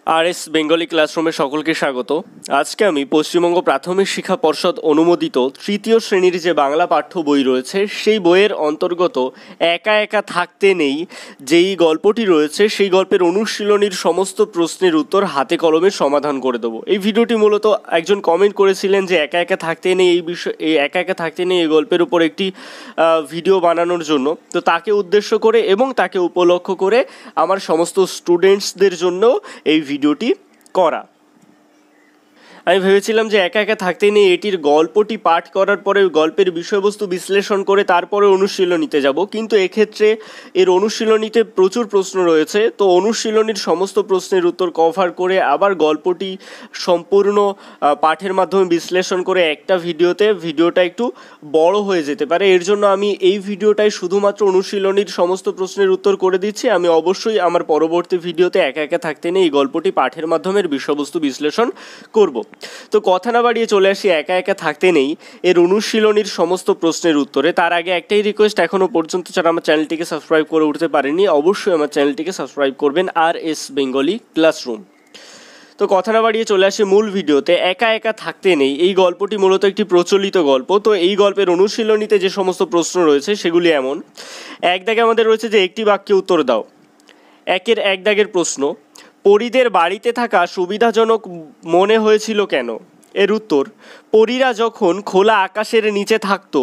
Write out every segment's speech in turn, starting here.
RS Bengali ক্লাসরুমে সকলকে স্বাগত। আজকে আমি পশ্চিমবঙ্গ প্রাথমিক শিক্ষা পর্ষদ অনুমোদিত তৃতীয় শ্রেণীর যে বাংলা পাঠ্য বই রয়েছে সেই বইয়ের অন্তর্গত একা একা থাকতে নেই যেই গল্পটি রয়েছে সেই গল্পের অনুশীলনীর সমস্ত প্রশ্নের উত্তর হাতে কলমে সমাধান করে দেবো। এই ভিডিওটি মূলত একজন কমেন্ট করেছিলেন যে একা একা থাকতে নেই এই একা একা থাকতে নেই এই গল্পের উপর একটি ভিডিও বানানোর জন্য। তো তাকে উদ্দেশ্য করে এবং তাকে উপলক্ষ করে আমার সমস্ত স্টুডেন্টসদের জন্য এই ভিডিওটি করা। আমি ভেবেছিলাম যে একা একা থাকতে নেই এটির গল্পটি পাঠ করার পরে গল্পের বিষয়বস্তু বিশ্লেষণ করে তারপরে অনুশীলনীতে যাব, কিন্তু এক্ষেত্রে এর অনুশীলনীতে প্রচুর প্রশ্ন রয়েছে। তো অনুশীলনীর সমস্ত প্রশ্নের উত্তর কভার করে আবার গল্পটি সম্পূর্ণ পাঠের মাধ্যমে বিশ্লেষণ করে একটা ভিডিওটা একটু বড় হয়ে যেতে পারে। এর জন্য আমি এই ভিডিওটায় শুধুমাত্র অনুশীলনীর সমস্ত প্রশ্নের উত্তর করে দিচ্ছি। আমি অবশ্যই আমার পরবর্তী ভিডিওতে একা একা থাকতে নেই এই গল্পটি পাঠের মাধ্যমে বিষয়বস্তু বিশ্লেষণ করব। তো কথা না বাড়িয়ে চলে আসি একা একা থাকতে নেই এর অনুশীলনীর সমস্ত প্রশ্নের উত্তরে। তার আগে একটাই রিকোয়েস্ট, এখনও পর্যন্ত যারা আমার চ্যানেলটিকে সাবস্ক্রাইব করে উঠতে পারেনি অবশ্যই আমার চ্যানেলটিকে সাবস্ক্রাইব করবেন, আরএস বেঙ্গলি ক্লাসরুম। তো কথা না বাড়িয়ে চলে আসি মূল ভিডিওতে। একা একা থাকতে নেই এই গল্পটি মূলত একটি প্রচলিত গল্প। তো এই গল্পের অনুশীলনীতে যে সমস্ত প্রশ্ন রয়েছে সেগুলি এমন। এক দাগে আমাদের রয়েছে যে একটি বাক্যে উত্তর দাও। একের এক দাগের প্রশ্ন, পরীদের বাড়িতে থাকা সুবিধাজনক মনে হয়েছিল কেন? এর উত্তর, পরীরা যখন খোলা আকাশের নিচে থাকতো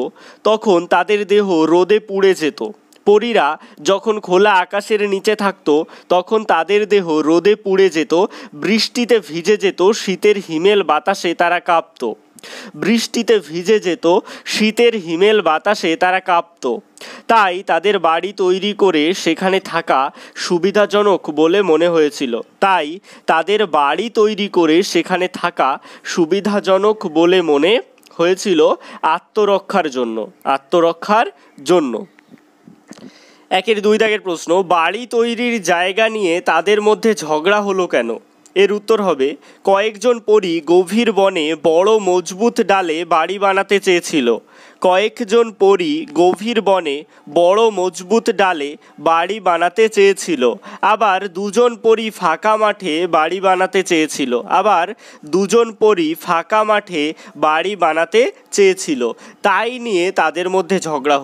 তখন তাদের দেহ রোদে পুড়ে যেত। পরীরা যখন খোলা আকাশের নিচে থাকতো তখন তাদের দেহ রোদে পুড়ে যেত, বৃষ্টিতে ভিজে যেত, শীতের হিমেল বাতাসে তারা কাঁপত। বৃষ্টিতে ভিজে যেত, শীতের হিমেল বাতাসে তারা কাঁপত। তাই তাদের বাড়ি তৈরি করে সেখানে থাকা সুবিধাজনক বলে মনে হয়েছিল। তাই তাদের বাড়ি তৈরি করে সেখানে থাকা সুবিধাজনক বলে মনে হয়েছিল আত্মরক্ষার জন্য। একের দুই দাগের প্রশ্ন, বাড়ি তৈরির জায়গা নিয়ে তাদের মধ্যে ঝগড়া হলো কেন? এর উত্তর হবে, কয়েকজন পরী গভীর বনে বড় মজবুত ডালে বাড়ি বানাতে চেয়েছিল। কয়েকজন পরী গভীর বনে বড় মজবুত ডালে বাড়ি বানাতে চেয়েছিল। আবার দুজন পরী ফাঁকা মাঠে বাড়ি বানাতে চেয়েছিল। তাই নিয়ে তাদের মধ্যে ঝগড়া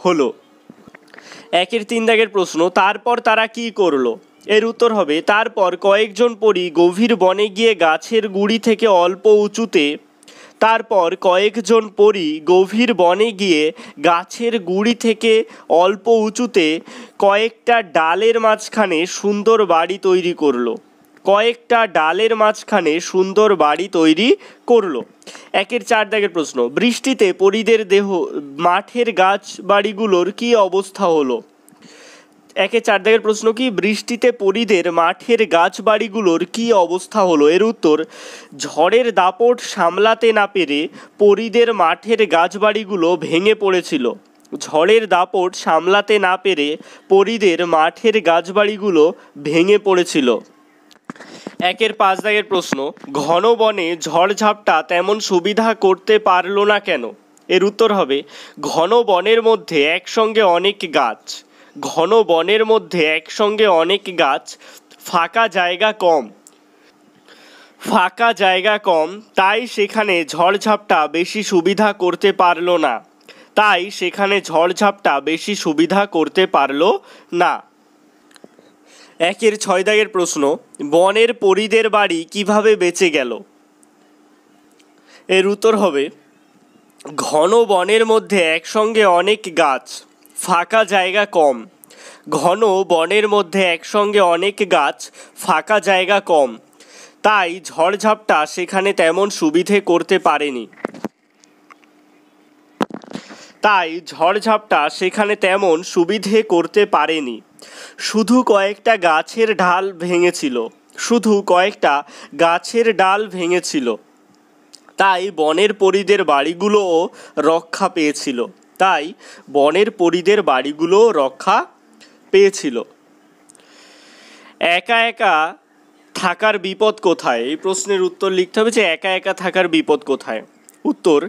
হলো। একের তিন দাগের প্রশ্ন, তারপর তারা কি করলো? এর উত্তর হবে, তারপর কয়েকজন পরী গভীর বনে গিয়ে গাছের গুঁড়ি থেকে অল্প উঁচুতে কয়েকটা ডালের মাঝখানে সুন্দর বাড়ি তৈরি করলো। একের চার দাগের প্রশ্ন, বৃষ্টিতে পরীদের মাঠের গাছ বাড়িগুলোর কি অবস্থা হলো? একের চার দাগের প্রশ্ন কি, বৃষ্টিতে পরীদের মাঠের গাছ বাড়িগুলোর কি অবস্থা হলো? এর উত্তর, ঝড়ের দাপট সামলাতে না পেরে পরীদের মাঠের গাছ বাড়িগুলো ভেঙে পড়েছিল। একের পাঁচ দাগের প্রশ্ন, ঘন বনে ঝড়ঝাপটা তেমন সুবিধা করতে পারলো না কেন? এর উত্তর হবে, ঘন বনের মধ্যে একসঙ্গে অনেক গাছ, ফাঁকা জায়গা কম, তাই সেখানে ঝড়ঝাপটা বেশি সুবিধা করতে পারলো না। একের ছয় দাগের প্রশ্ন, বনের পরীদের বাড়ি কিভাবে বেঁচে গেল? এর উত্তর হবে, ঘন বনের মধ্যে একসঙ্গে অনেক গাছ, ফাঁকা জায়গা কম, তাই ঝড়ঝাপটা সেখানে তেমন সুবিধে করতে পারেনি। শুধু কয়েকটা গাছের ডাল ভেঙেছিল, তাই বনের পরীদের বাড়িগুলোও রক্ষা পেয়েছিল। একা একা থাকার বিপদ কোথায়? এই প্রশ্নের উত্তর লিখতে হবে যে একা একা থাকার বিপদ কোথায়। উত্তর,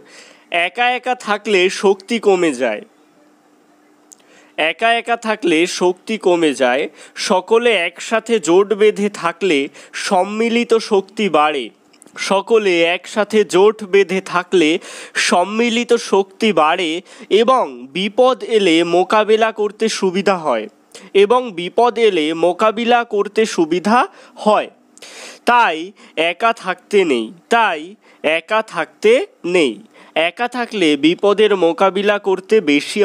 একা একা থাকলে শক্তি কমে যায়। একা একা থাকলে শক্তি কমে যায়, সকলে একসাথে জোট বেঁধে থাকলে সম্মিলিত শক্তি বাড়ে। সকলে একসাথে জোট বেঁধে থাকলে সম্মিলিত শক্তি বাড়ে এবং বিপদ এলে মোকাবিলা করতে সুবিধা হয়। তাই একা থাকতে নেই। একা থাকলে বিপদের মোকাবিলা করতে বেশি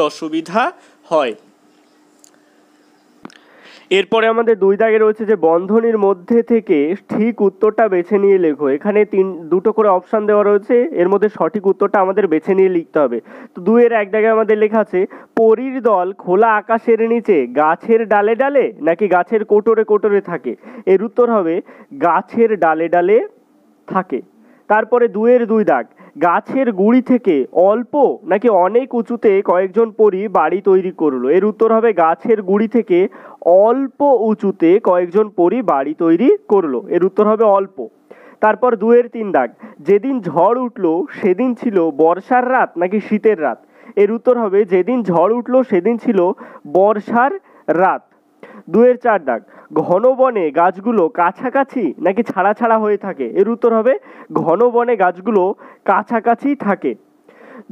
অসুবিধা হয়। এরপরে আমাদের 2 দাগে রয়েছে যে বন্ধনীর মধ্যে থেকে ঠিক উত্তরটা বেছে নিয়ে লেখো। এখানে দুটো করে অপশান দেওয়া রয়েছে, এর মধ্যে সঠিক উত্তরটা আমাদের বেছে নিয়ে লিখতে হবে। তো 2 এর 1 দাগে আমাদের লেখা আছে পরীর দল খোলা আকাশের নিচে গাছের ডালে ডালে নাকি গাছের কোটরে কোটরে থাকে। এর উত্তর হবে গাছের ডালে ডালে থাকে। তারপরে 2 এর 2 দাগ গাছের গুড়ি থেকে অল্প নাকি অনেক উঁচুতে কয়েকজন পরী বাড়ি তৈরি করলো। এর উত্তর হবে গাছের গুড়ি থেকে অল্প উঁচুতে কয়েকজন পরী বাড়ি তৈরি করলো। এর উত্তর হবে অল্প। তারপর 2 এর 3 দাগ যেদিন ঝড় উঠলো সেদিন ছিল বর্ষার রাত নাকি শীতের রাত। এর উত্তর হবে যেদিন ঝড় উঠলো সেদিন ছিল বর্ষার রাত। 2 এর 4 দাগ ঘন বনে গাছগুলো কাছাকাছি নাকি ছাড়া ছাড়া হয়ে থাকে। এর উত্তর হবে ঘন বনে গাছগুলো কাছাকাছি থাকে।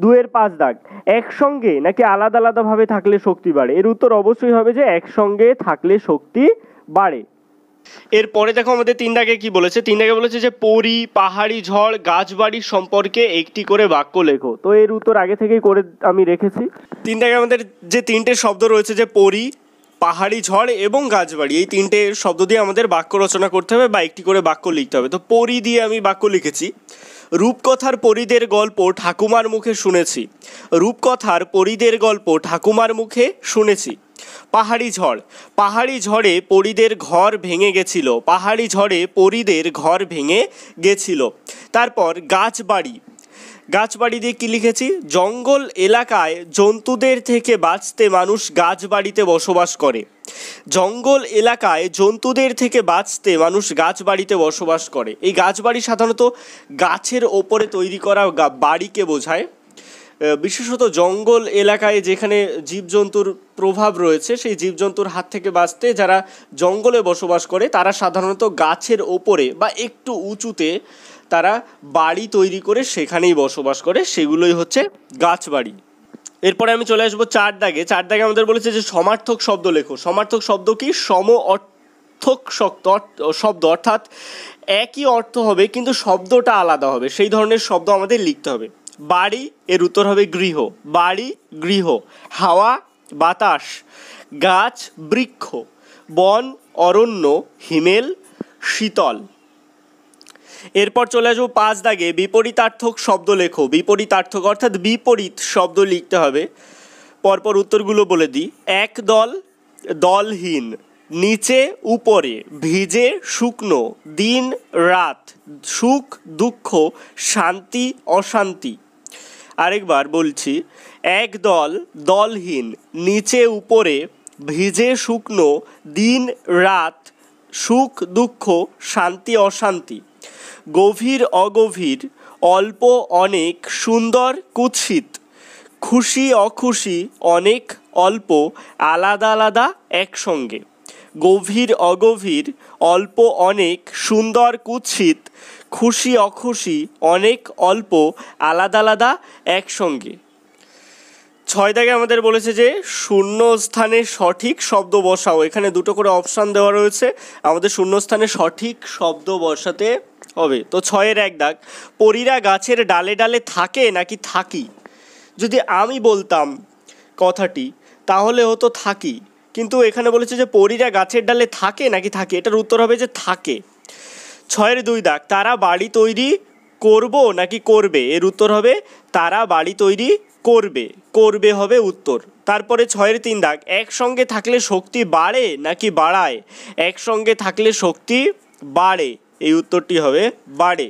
2 এর 5 দাগ একসঙ্গে নাকি আলাদা আলাদাভাবে থাকলে শক্তি বাড়ে। এর উত্তর অবশ্যই হবে যে একসঙ্গে থাকলে শক্তি বাড়ে। এরপরে দেখো আমাদের 3 দাগে কি বলেছে। 3 দাগে বলেছে যে পরী, পাহাড়ি ঝড়, গাছবাড়ি সম্পর্কে একটি করে বাক্য লেখো। তো এর উত্তর আগে থেকেই করে আমি রেখেছি। 3 দাগে আমাদের যে 3টে শব্দ রয়েছে যে পরী, পাহাড়ি ঝড় এবং গাছবাড়ি, এই 3টে শব্দ দিয়ে আমাদের বাক্য রচনা করতে হবে বা একটি করে বাক্য লিখতে হবে। তো পরী দিয়ে আমি বাক্য লিখেছি। রূপকথার পরীদের গল্প ঠাকুমার মুখে শুনেছি। পাহাড়ি ঝড়ে পরীদের ঘর ভেঙে গেছিল। তারপর গাছবাড়ি দিয়ে কি লিখেছি। জঙ্গল এলাকায় জন্তুদের থেকে বাঁচতে মানুষ গাছবাড়িতে বসবাস করে। এই গাছবাড়ি সাধারণত গাছের ওপরে তৈরি করা বাড়িকে বোঝায়। বিশেষত জঙ্গল এলাকায় যেখানে জীবজন্তুর প্রভাব রয়েছে, সেই জীবজন্তুর হাত থেকে বাঁচতে যারা জঙ্গলে বসবাস করে তারা সাধারণত গাছের ওপরে বা একটু উঁচুতে তারা বাড়ি তৈরি করে সেখানেই বসবাস করে, সেগুলোই হচ্ছে গাছবাড়ি। এরপরে আমি চলে আসবো 4 দাগে। 4 দাগে আমাদের বলেছে যে সমার্থক শব্দ লেখো। সমার্থক শব্দ কি? অর্থক শব্দ, অর্থাৎ একই অর্থ হবে কিন্তু শব্দটা আলাদা হবে, সেই ধরনের শব্দ আমাদের লিখতে হবে। বাড়ি, এর উত্তর হবে গৃহ। হাওয়া, বাতাস, গাছ, বৃক্ষ, বন, অরণ্য, হিমেল, শীতল। এরপর চলে আসবো 5 দাগে বিপরীতার্থক শব্দ লেখো। বিপরীতার্থক অর্থাৎ বিপরীত শব্দ লিখতে হবে। পরপর উত্তরগুলো বলে দিই। এক দল, দলহীন, নিচে উপরে, ভিজে শুকনো, দিন রাত, সুখ দুঃখ, শান্তি অশান্তি। আরেকবার বলছি, এক দল, দলহীন, নিচে উপরে, ভিজে শুকনো, দিন রাত, সুখ দুঃখ, শান্তি অশান্তি। গভীর অগভীর, অল্প অনেক, সুন্দর কুৎসিত, খুশি অখুশি, অনেক অল্প, আলাদা আলাদা একসঙ্গে। গভীর অগভীর, অল্প অনেক, সুন্দর কুৎসিত, খুশি অখুশি, অনেক অল্প, আলাদা আলাদা একসঙ্গে। 6 দাগে আমাদের বলেছে যে শূন্যস্থানে সঠিক শব্দ বসাও। এখানে দুটো করে অপশান দেওয়া রয়েছে, আমাদের শূন্যস্থানে সঠিক শব্দ বসাতে হবে। তো 6 এর 1 দাগ পরীরা গাছের ডালে ডালে থাকে নাকি থাকি। যদি আমি বলতাম কথাটি তাহলে হতো থাকি, কিন্তু এখানে বলেছে যে পরীরা গাছের ডালে থাকে নাকি থাকে, এটার উত্তর হবে যে থাকে। 6 এর 2 দাগ তারা বাড়ি তৈরি করব নাকি করবে। এর উত্তর হবে তারা বাড়ি তৈরি করবে হবে উত্তর। তারপরে 6 এর 3 দাগ একসঙ্গে থাকলে শক্তি বাড়ে নাকি বাড়ায়। একসঙ্গে থাকলে শক্তি বাড়ে, এই উত্তরটি হবে বাড়ে।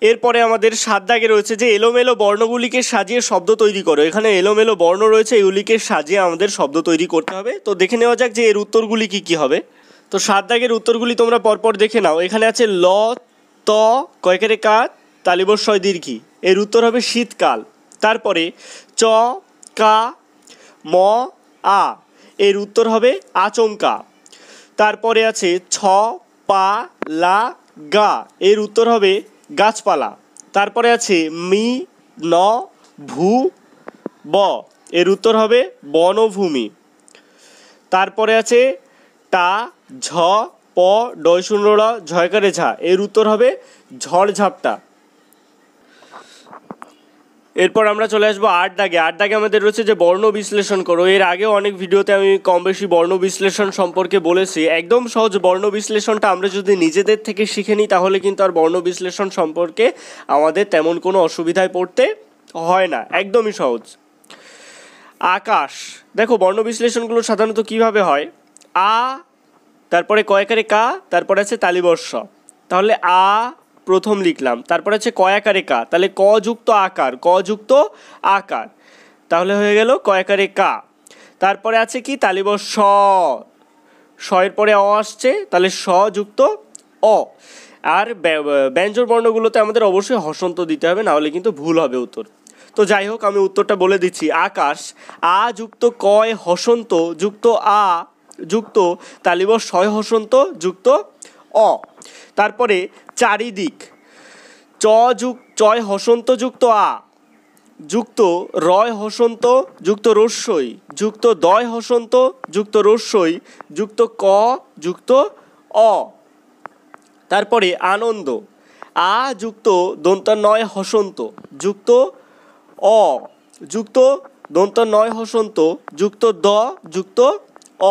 এরপরে আমাদের 7 দাগে রয়েছে যে এলোমেলো বর্ণগুলিকে সাজিয়ে শব্দ তৈরি করো। এখানে এলোমেলো বর্ণ রয়েছে, এগুলিকে সাজিয়ে আমাদের শব্দ তৈরি করতে হবে। তো দেখে নেওয়া যাক যে এর উত্তরগুলি কি হবে। তো 7 দাগের উত্তরগুলি তোমরা পরপর দেখে নাও। এখানে আছে ল, ত, কয়কেরে কা, তালিবস্য দীর্ঘী, এর উত্তর হবে শীতকাল। তারপরে চ কা ম আ, এর উত্তর হবে আচমকা। তারপরে আছে ছ পা লা গা, এর উত্তর হবে গাছপালা। তারপরে আছে মি ন ভূ ব, এর উত্তর হবে বনভূমি। তারপরে আছে টা ঝ প ডয় শূন্য র ঝয়কারে ঝা, এর উত্তর হবে ঝড়ঝাপটা। এরপর আমরা চলে আসবো ৮ দাগে। ৮ দাগে আমাদের রয়েছে যে বর্ণ বিশ্লেষণ করো। এর আগেও অনেক ভিডিওতে আমি কম বেশি বর্ণ বিশ্লেষণ সম্পর্কে বলেছি। একদম সহজ বর্ণ বিশ্লেষণটা আমরা যদি নিজেদের থেকে শিখে নিই তাহলে কিন্তু আর বর্ণ বিশ্লেষণ সম্পর্কে আমাদের তেমন কোনো অসুবিধায় পড়তে হয় না, একদমই সহজ। আকাশ, দেখো বর্ণ বিশ্লেষণগুলো সাধারণত কিভাবে হয়, আ তারপরে কয়াকারে কা, তারপরে আছে তালিবর্ষ। তাহলে আ প্রথম লিখলাম, তারপরে আছে কয়াকারে কা, তাহলে ক যুক্ত আকার, ক যুক্ত আকার, তাহলে হয়ে গেল কয়াকারে কা। তারপরে আছে কি তালিবর্ষ, স এর পরে অ আসছে, তাহলে স যুক্ত অ। আর ব্যঞ্জন বর্ণগুলোতে আমাদের অবশ্যই হসন্ত দিতে হবে, নাহলে কিন্তু ভুল হবে উত্তর। তো যাই হোক, আমি উত্তরটা বলে দিচ্ছি। আকাশ, আ যুক্ত কয় হসন্ত যুক্ত আ যুক্ত তালিবর্ষ ছয় হসন্ত যুক্ত অ। তারপরে চারিদিক, চ যুক্ত চয় হসন্ত যুক্ত আ যুক্ত রয় হসন্ত যুক্ত রস্যই যুক্ত দয় হসন্ত যুক্ত রস্যই যুক্ত ক যুক্ত অ। তারপরে আনন্দ, আ যুক্ত দন্তান্নয় হসন্ত যুক্ত অ যুক্ত দন্তান্নয় হসন্ত যুক্ত দ যুক্ত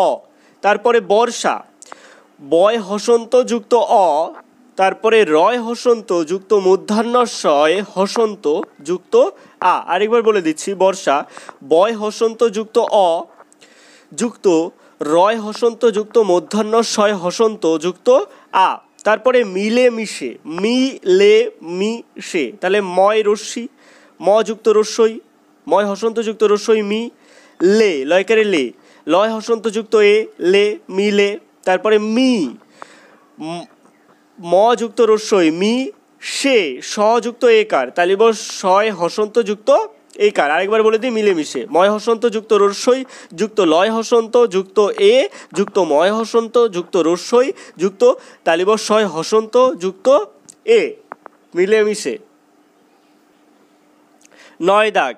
অ। তারপরে বর্ষা, বয় হসন্ত যুক্ত অ, তারপরে রয় হসন্ত যুক্ত মূর্ধন্যস্বয় হসন্ত যুক্ত আ। আরেকবার বলে দিচ্ছি, বর্ষা, বয় হসন্ত যুক্ত অ যুক্ত রয় হসন্ত যুক্ত মূর্ধন্যস্বয় হসন্ত যুক্ত আ। তারপরে মিলে মিশে, মিলে মিশে, তাহলে ময় রস্যি, ম যুক্ত রস্যই, ময় হসন্ত যুক্ত রস্যই মি, লে লয়কারে লে, লয় হসন্ত যুক্ত এ, লে মিলে। তারপরে মি, ম যুক্ত রস্যই মি সে, স যুক্ত একার, তালিবর্ষ ছয় হসন্ত যুক্ত একার। আরেকবার বলে দিই, মিলেমিশে, ময় হসন্ত যুক্ত রস্যই যুক্ত লয় হসন্ত যুক্ত এ যুক্ত ময় হসন্ত যুক্ত রস্যই যুক্ত তালিবর্ষ ছয় হসন্ত যুক্ত এ, মিলেমিশে। ৯ দাগ।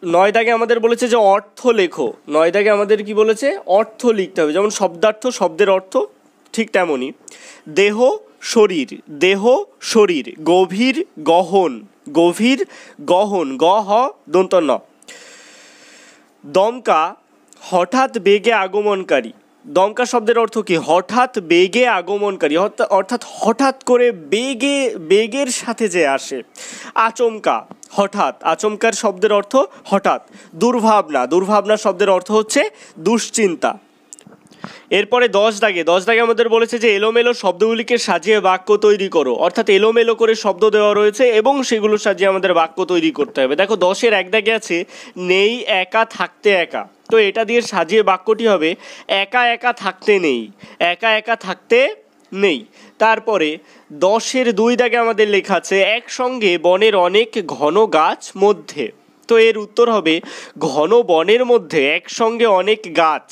৯ দাগে আমাদের বলেছে যে অর্থ লেখো। ৯ দাগে আমাদের কি বলেছে, অর্থ লিখতে হবে। যেমন শব্দার্থ, শব্দের অর্থ, ঠিক তেমনই দেহ শরীর, দেহ শরীর, গভীর গহন, গভীর গহন, গ হ দন্ত ন। দমকা, হঠাৎ বেগে আগমনকারী। দমকা শব্দের অর্থ কি, হঠাৎ বেগে আগমনকারী, অর্থাৎ হঠাৎ করে বেগের সাথে যে আসে। আচমকা, হঠাৎ, আচমকার শব্দের অর্থ হঠাৎ। দুর্ভাবনা, দুর্ভাবনা শব্দের অর্থ হচ্ছে দুশ্চিন্তা। এরপরে ১০ দাগে। ১০ দাগে আমাদের বলেছে যে এলোমেলো শব্দগুলিকে সাজিয়ে বাক্য তৈরি করো। অর্থাৎ এলোমেলো করে শব্দ দেওয়া রয়েছে এবং সেগুলো সাজিয়ে আমাদের বাক্য তৈরি করতে হবে। দেখো ১০-এর ১ দাগে আছে নেই একা থাকতে একা, তো এটা দিয়ে সাজিয়ে বাক্যটি হবে একা একা থাকতে নেই, একা একা থাকতে নেই। তারপরে ১০-এর ২ দাগে আমাদের লেখা আছে একসঙ্গে বনের অনেক ঘন গাছ মধ্যে, তো এর উত্তর হবে ঘন বনের মধ্যে একসঙ্গে অনেক গাছ,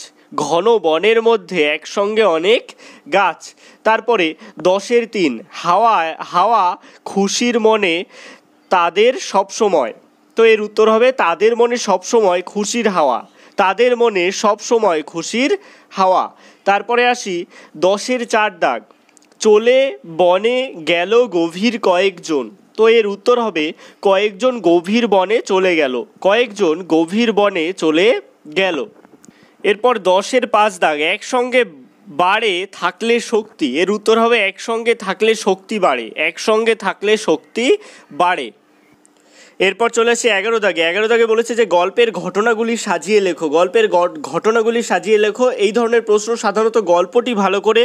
ঘন বনের মধ্যে একসঙ্গে অনেক গাছ। তারপরে ১০-এর ৩ হাওয়া, হাওয়া খুশির মনে তাদের সব সময়, তো এর উত্তর হবে তাদের মনে সব সময় খুশির হাওয়া, তাদের মনে সব সময় খুশির হাওয়া। তারপরে আসি ১০-এর ৪ দাগ চলে বনে গেল গভীর কয়েকজন, তো এর উত্তর হবে কয়েকজন গভীর বনে চলে গেল, কয়েকজন গভীর বনে চলে গেল। এরপর ১০-এর ৫ দাগ একসঙ্গে বাড়ে থাকলে শক্তি, এর উত্তর হবে একসঙ্গে থাকলে শক্তি বাড়ে, একসঙ্গে থাকলে শক্তি বাড়ে। এরপর চলে আসি ১১ দাগে। ১১ দাগে বলেছে যে গল্পের ঘটনাগুলি সাজিয়ে লেখো, গল্পের ঘটনাগুলি সাজিয়ে লেখো। এই ধরনের প্রশ্ন সাধারণত গল্পটি ভালো করে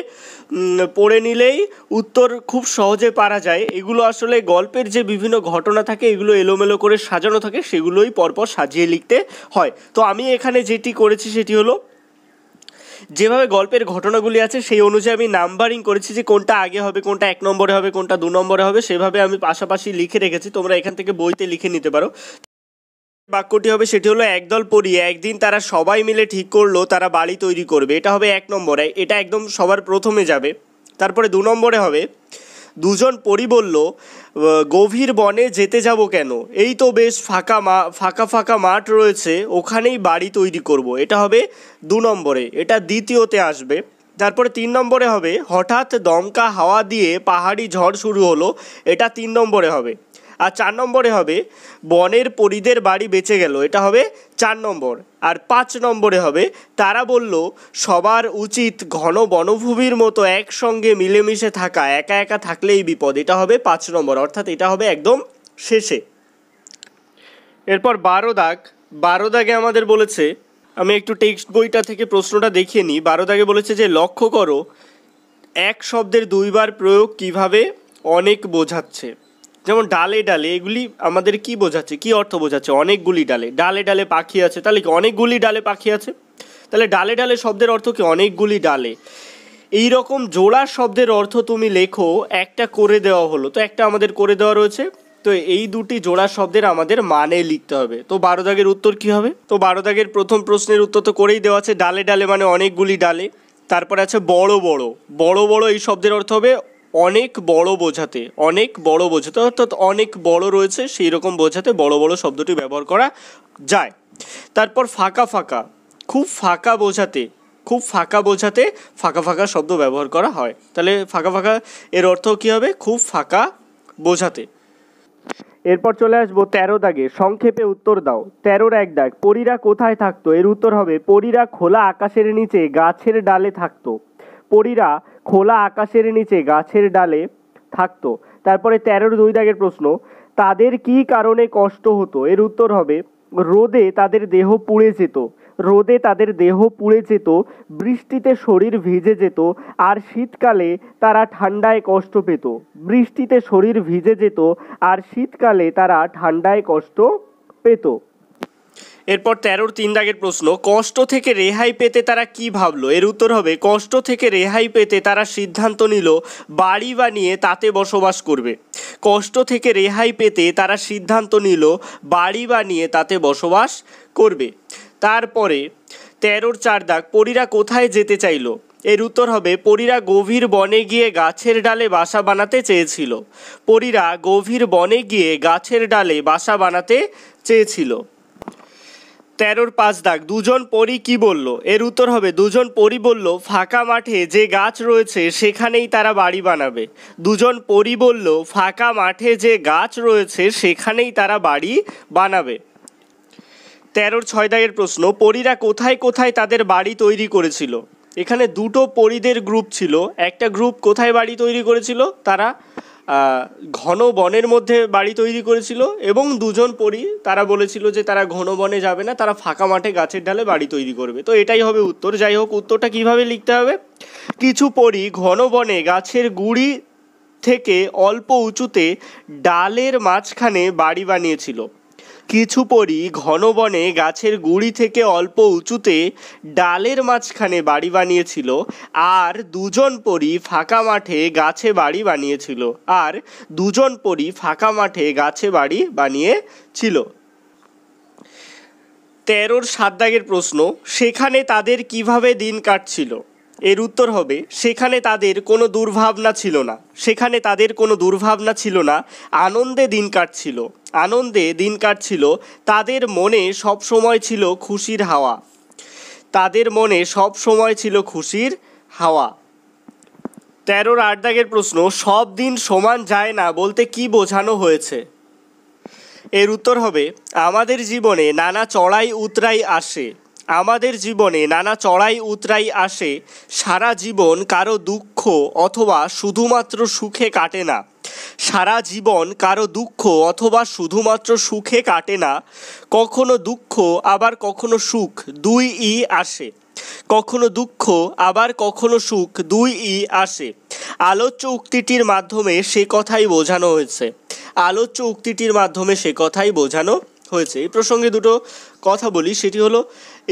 পড়ে নিলেই উত্তর খুব সহজে পারা যায়। এগুলো আসলে গল্পের যে বিভিন্ন ঘটনা থাকে এগুলো এলোমেলো করে সাজানো থাকে, সেগুলোই পরপর সাজিয়ে লিখতে হয়। তো আমি এখানে যেটি করেছি সেটি হলো যেভাবে গল্পের ঘটনাগুলি আছে সেই অনুযায়ী আমি নাম্বারিং করেছি যে কোনটা আগে হবে, কোনটা 1 নম্বরে হবে, কোনটা 2 নম্বরে হবে, সেভাবে আমি পাশাপাশি লিখে রেখেছি, তোমরা এখান থেকে বইতে লিখে নিতে পারো। বাক্যটি হবে, সেটি হলো, একদল পরী একদিন তারা সবাই মিলে ঠিক করলো তারা বাড়ি তৈরি করবে। এটা হবে 1 নম্বরে, এটা একদম সবার প্রথমে যাবে। তারপরে 2 নম্বরে হবে, দুজন পরী বলল, গভীর বনে যেতে যাব কেন, এই তো বেশ ফাঁকা মাঠ রয়েছে, ওখানেই বাড়ি তৈরি করব। এটা হবে 2 নম্বরে, এটা দ্বিতীয়তে আসবে। তারপরে 3 নম্বরে হবে, হঠাৎ দমকা হাওয়া দিয়ে পাহাড়ি ঝড় শুরু হলো, এটা 3 নম্বরে হবে। আর 4 নম্বরে হবে, বনের পরীদের বাড়ি বেঁচে গেল, এটা হবে 4 নম্বর। আর 5 নম্বরে হবে, তারা বলল সবার উচিত ঘন বনভূমির মতো একসঙ্গে মিলেমিশে থাকা, একা একা থাকলেই বিপদ, এটা হবে 5 নম্বর, অর্থাৎ এটা হবে একদম শেষে। এরপর 12 দাগে আমাদের বলেছে, আমি একটু টেক্সট বইটা থেকে প্রশ্নটা দেখিয়ে নিই। 12 দাগে বলেছে যে, লক্ষ্য করো এক শব্দের 2 বার প্রয়োগ কিভাবে অনেক বোঝাচ্ছে। যেমন ডালে ডালে, এগুলি আমাদের কি বোঝাচ্ছে, কি অর্থ বোঝাচ্ছে, অনেকগুলি ডালে, ডালে ডালে পাখি আছে, তাহলে কি অনেকগুলি ডালে পাখি আছে, তাহলে ডালে ডালে শব্দের অর্থ কি অনেকগুলি ডালে। এই রকম জোড়া শব্দের অর্থ তুমি লেখো, একটা করে দেওয়া হলো, তো একটা আমাদের করে দেওয়া রয়েছে, তো এই দুটি জোড়া শব্দের আমাদের মানে লিখতে হবে। তো 12 দাগের উত্তর কি হবে? তো 12 দাগের প্রথম প্রশ্নের উত্তর তো করেই দেওয়া আছে, ডালে ডালে মানে অনেকগুলি ডালে। তারপরে আছে বড় বড়, বড় বড় এই শব্দের অর্থ হবে অনেক বড় বোঝাতে, অনেক বড় বোঝাতে, অর্থাৎ অনেক বড় রয়েছে সেই রকম বোঝাতে বড় বড় শব্দটি ব্যবহার করা যায়। তারপর ফাঁকা ফাঁকা, খুব ফাঁকা বোঝাতে, খুব ফাঁকা বোঝাতে ফাঁকা ফাঁকা শব্দ ব্যবহার করা হয়, তাহলে ফাঁকা ফাঁকা এর অর্থ কী হবে, খুব ফাঁকা বোঝাতে। এরপর চলে আসবো 13 দাগে, সংক্ষেপে উত্তর দাও। 13-র 1 দাগ, পরীরা কোথায় থাকতো, এর উত্তর হবে, পরীরা খোলা আকাশের নিচে গাছের ডালে থাকতো, পরীরা খোলা আকাশের নিচে গাছের ডালে থাকতো। তারপরে 13-র 2 দাগের প্রশ্ন, তাদের কি কারণে কষ্ট হতো, এর উত্তর হবে, রোদে তাদের দেহ পুড়ে যেত, রোদে তাদের দেহ পুড়ে যেত, বৃষ্টিতে শরীর ভিজে যেত, আর শীতকালে তারা ঠান্ডায় কষ্ট পেত, বৃষ্টিতে শরীর ভিজে যেত আর শীতকালে তারা ঠান্ডায় কষ্ট পেত। এরপর 13-র 3 দাগের প্রশ্ন, কষ্ট থেকে রেহাই পেতে তারা কি ভাবলো, এর উত্তর হবে, কষ্ট থেকে রেহাই পেতে তারা সিদ্ধান্ত নিল বাড়ি বানিয়ে তাতে বসবাস করবে, কষ্ট থেকে রেহাই পেতে তারা সিদ্ধান্ত নিল বাড়ি বানিয়ে তাতে বসবাস করবে। তারপরে 13-র 4 দাগ, পরীরা কোথায় যেতে চাইলো, এর উত্তর হবে, পরীরা গভীর বনে গিয়ে গাছের ডালে বাসা বানাতে চেয়েছিল, পরীরা গভীর বনে গিয়ে গাছের ডালে বাসা বানাতে চেয়েছিল। 13-র 5 দাগ, দুজন পরী কি বলল, এর উত্তর হবে, দুজন পরী বলল ফাঁকা মাঠে যে গাছ রয়েছে সেখানেই তারা বাড়ি বানাবে, দুজন পরী বলল ফাঁকা মাঠে যে গাছ রয়েছে সেখানেই তারা বাড়ি বানাবে। 13-র 6 দাগের প্রশ্ন, পরীরা কোথায় কোথায় তাদের বাড়ি তৈরি করেছিল, এখানে দুটো পরীদের গ্রুপ ছিল, একটা গ্রুপ কোথায় বাড়ি তৈরি করেছিল, তারা ঘন বনের মধ্যে বাড়ি তৈরি করেছিল, এবং দুজন পরী তারা বলেছিল যে তারা ঘন বনে যাবে না, তারা ফাঁকা মাঠে গাছের ডালে বাড়ি তৈরি করবে। তো এটাই হবে উত্তর। যাই হোক, উত্তরটা কিভাবে লিখতে হবে, কিছু পরী ঘন বনে গাছের গুড়ি থেকে অল্প উঁচুতে ডালের মাঝখানে বাড়ি বানিয়েছিল, কিছু পরী ঘন বনে গাছের গুড়ি থেকে অল্প উঁচুতে ডালের মাঝখানে বাড়ি বানিয়েছিল, আর দুজন পরী ফাঁকা মাঠে গাছে বাড়ি বানিয়েছিল, আর দুজন পরী ফাঁকা মাঠে গাছে বাড়ি বানিয়েছিল। 13-র 7 দাগের প্রশ্ন, সেখানে তাদের কিভাবে দিন কাটছিল, এর উত্তর হবে, সেখানে তাদের কোনো দুর্ভাবনা ছিল না, সেখানে তাদের কোনো দুর্ভাবনা ছিল না, আনন্দে দিন কাটছিল, আনন্দে দিন কাটছিল, তাদের মনে সব সময় ছিল খুশির হাওয়া, তাদের মনে সব সময় ছিল খুশির হাওয়া। 13-র 8 দাগের প্রশ্ন, সব দিন সমান যায় না বলতে কি বোঝানো হয়েছে, এর উত্তর হবে, আমাদের জীবনে নানা চড়াই উতরাই আসে, আমাদের জীবনে নানা চড়াই উতরাই আসে, সারা জীবন কারো দুঃখ অথবা শুধুমাত্র সুখে কাটে না, সারা জীবন কারো দুঃখ অথবা শুধুমাত্র সুখে কাটে না, কখনো দুঃখ আবার কখনো সুখ দুই-ই আসে, কখনো দুঃখ আবার কখনো সুখ দুই-ই আসে। আলোচ্য উক্তিটির মাধ্যমে সে কথাই বোঝানো হয়েছে, আলোচ্য উক্তিটির মাধ্যমে সে কথাই বোঝানো হয়েছে। এই প্রসঙ্গে দুটো কথা বলি, সেটি হলো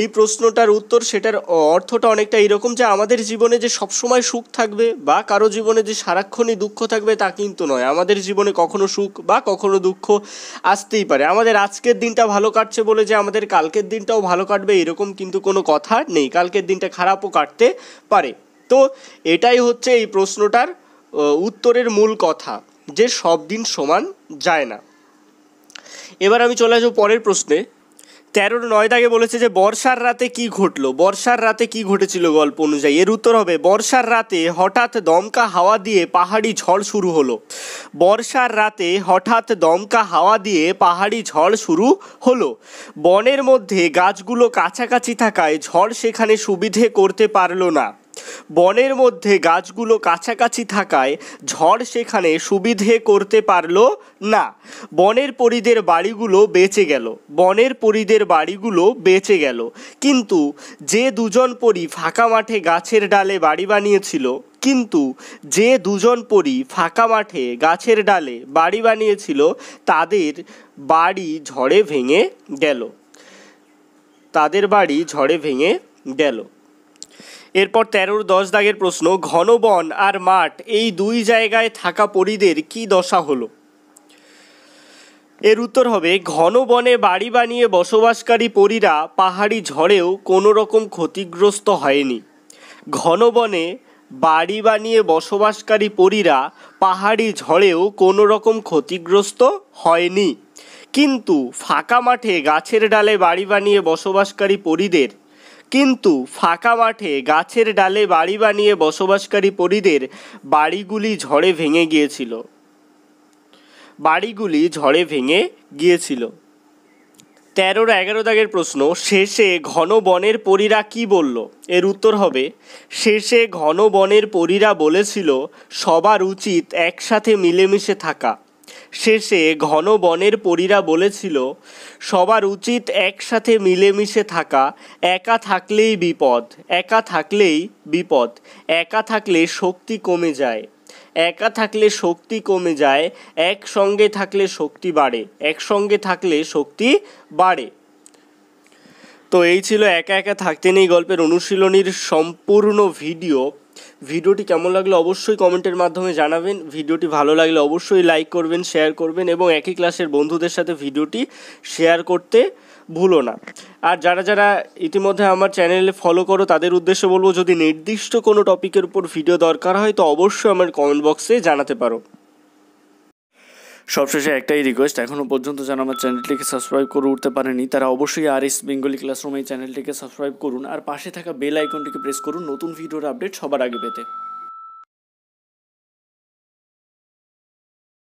এই প্রশ্নটার উত্তর, সেটার অর্থটা অনেকটা এইরকম যে আমাদের জীবনে যে সবসময় সুখ থাকবে বা কারো জীবনে যে সারাক্ষণই দুঃখ থাকবে তা কিন্তু নয়। আমাদের জীবনে কখনো সুখ বা কখনো দুঃখ আসতেই পারে। আমাদের আজকের দিনটা ভালো কাটছে বলে যে আমাদের কালকের দিনটাও ভালো কাটবে এরকম কিন্তু কোনো কথা নেই। কালকের দিনটা খারাপও কাটতে পারে। তো এটাই হচ্ছে এই প্রশ্নটার উত্তরের মূল কথা, যে সব দিন সমান যায় না। এবার আমি চলে আসবো পরের প্রশ্নে। 13-9 দাগে বলেছে যে বর্ষার রাতে কি ঘটলো, বর্ষার রাতে কি ঘটেছিল গল্প অনুযায়ী। এর উত্তর হবে বর্ষার রাতে হঠাৎ দমকা হাওয়া দিয়ে পাহাড়ি ঝড় শুরু হলো। বর্ষার রাতে হঠাৎ দমকা হাওয়া দিয়ে পাহাড়ি ঝড় শুরু হলো। বনের মধ্যে গাছগুলো কাছাকাছি থাকায় ঝড় সেখানে সুবিধে করতে পারলো না। বনের মধ্যে গাছগুলো কাছাকাছি থাকায় ঝড় সেখানে সুবিধে করতে পারল না। বনের পরীদের বাড়িগুলো বেঁচে গেল। বনের পরীদের বাড়িগুলো বেঁচে গেল। কিন্তু যে দুজন পরী ফাঁকা মাঠে গাছের ডালে বাড়ি বানিয়েছিল, কিন্তু যে দুজন পরী ফাঁকা মাঠে গাছের ডালে বাড়ি বানিয়েছিল তাদের বাড়ি ঝড়ে ভেঙে গেল। তাদের বাড়ি ঝড়ে ভেঙে গেল। এরপর 13-10 দাগের প্রশ্ন, ঘন বন আর মাঠ এই দুই জায়গায় থাকা পরীদের কি দশা হলো। এর উত্তর হবে ঘন বনে বাড়ি বানিয়ে বসবাসকারী পরীরা পাহাড়ি ঝড়েও কোনো রকম ক্ষতিগ্রস্ত হয়নি। ঘন বনে বাড়ি বানিয়ে বসবাসকারী পরীরা পাহাড়ি ঝড়েও কোনো রকম ক্ষতিগ্রস্ত হয়নি। কিন্তু ফাঁকা মাঠে গাছের ডালে বাড়ি বানিয়ে বসবাসকারী পরীদের বাড়িগুলি ঝড়ে ভেঙে গিয়েছিল। 13-11 দাগের প্রশ্ন, শেষে ঘন বনের পরীরা কি বলল। এর উত্তর হবে শেষে ঘন বনের পরীরা বলেছিল সবার উচিত একসাথে মিলেমিশে থাকা। শেষে ঘন বনের পরীরা বলেছিল সবার উচিত একসাথে মিলেমিশে থাকা। একা থাকলেই বিপদ, একা থাকলেই বিপদ। একা থাকলে শক্তি কমে যায়, একা থাকলে শক্তি কমে যায়। একসঙ্গে থাকলে শক্তি বাড়ে, একসঙ্গে থাকলে শক্তি বাড়ে। তো এই ছিল একা একা থাকতে নেই গল্পের অনুশীলনীর সম্পূর্ণ ভিডিওটি কেমন লাগলো অবশ্যই কমেন্টের মাধ্যমে জানাবেন। ভিডিওটি ভালো লাগলে অবশ্যই লাইক করবেন, শেয়ার করবেন এবং একই ক্লাসের বন্ধুদের সাথে ভিডিওটি শেয়ার করতে ভুলো না। আর যারা যারা ইতিমধ্যে আমার চ্যানেলে ফলো করো তাদের উদ্দেশ্যে বলবো, যদি নির্দিষ্ট কোনো টপিকের উপর ভিডিও দরকার হয় তো অবশ্যই আমার কমেন্ট বক্সে জানাতে পারো। সবশেষে একটাই রিকোয়েস্ট, এখনও পর্যন্ত যারা আমার চ্যানেলটিকে সাবস্ক্রাইব করে উঠতে পারেনি তারা অবশ্যই RS বেঙ্গলি ক্লাসরুম এই চ্যানেলটিকে সাবস্ক্রাইব করুন আর পাশে থাকা বেল আইকনটিকে প্রেস করুন নতুন ভিডিওর আপডেট সবার আগে পেতে।